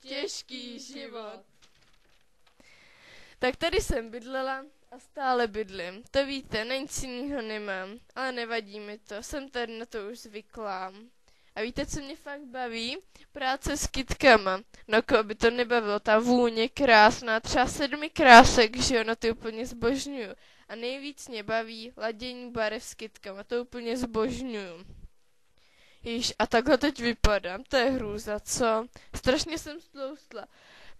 těžký život. Tak tady jsem bydlela a stále bydlím. To víte, na nic jinýho nemám, ale nevadí mi to, jsem tady na to už zvyklá. A víte, co mě fakt baví? Práce s kytkama. No koho by to nebavilo, ta vůně krásná, třeba 7 krásek, že jo, no ty úplně zbožňuju. A nejvíc mě baví ladění barev s kytkama, to úplně zbožňuju. Již, a takhle teď vypadám, to je hrůza, co? Strašně jsem stloustla.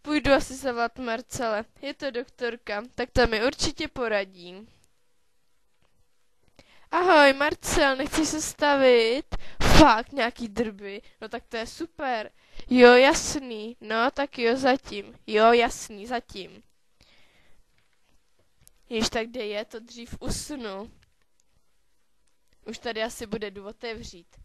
Půjdu asi zavolat Marcele, je to doktorka, tak ta mi určitě poradí. Ahoj, Marcel, nechci se stavit? Fakt, nějaký drby? No tak to je super. Jo, jasný, no tak jo, zatím. Jo, jasný, zatím. Již tak kde je, to dřív usnu. Už tady asi bude jdu otevřít.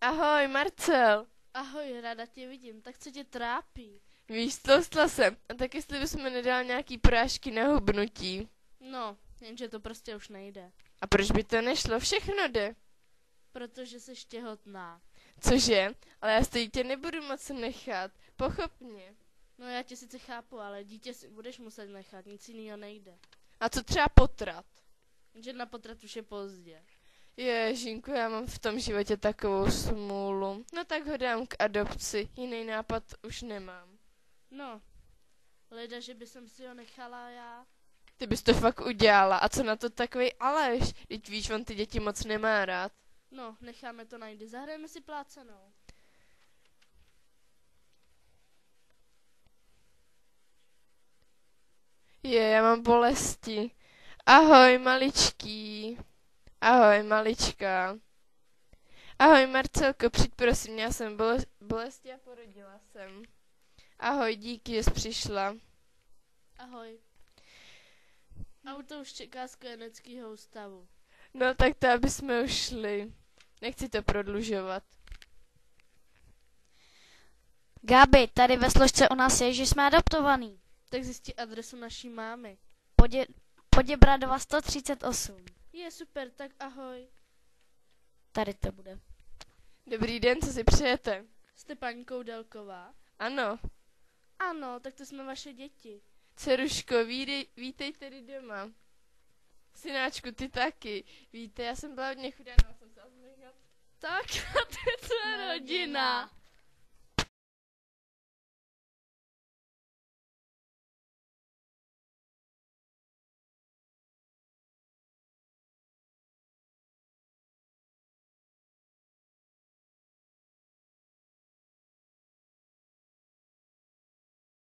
Ahoj, Marcel. Ahoj, ráda tě vidím, tak co tě trápí? Víš, stloustla jsem. A tak jestli bychom nedal nějaký prášky na hubnutí. No, jenže to prostě už nejde. A proč by to nešlo? Všechno jde. Protože jsi těhotná. Cože? Ale já si tě nebudu moc nechat. Pochop mě. No já tě sice chápu, ale dítě si budeš muset nechat, nic jiného nejde. A co třeba potrat? Jenže na potrat už je pozdě. Ježinku, já mám v tom životě takovou smůlu. No tak ho dám k adopci, jiný nápad už nemám. No, leda, že by jsem si ho nechala já. Ty bys to fakt udělala. A co na to takovej Aleš? Teď víš, on ty děti moc nemá rád. No, necháme to najít, zahrajeme si plácanou. Já mám bolesti. Ahoj, maličký. Ahoj, malička. Ahoj, Marcelko, přijď prosím, já jsem bolesti a porodila jsem. Ahoj, díky, že jsi přišla. Ahoj. Auto už čeká z kojeneckého ústavu. No tak to, aby jsme už šli. Nechci to prodlužovat. Gabi, tady ve složce u nás je, že jsme adoptovaný. Tak zjistí adresu naší mámy. Poděbradova 138. Je super, tak ahoj. Tady to bude. Dobrý den, co si přejete? Jste paní Koudelková? Ano. Ano, tak to jsme vaše děti. Dceruško, vítej tady doma. Synáčku, ty taky. Víte, já jsem byla hodně chudá, no jsem se nechat. Tak, to je tvoje rodina.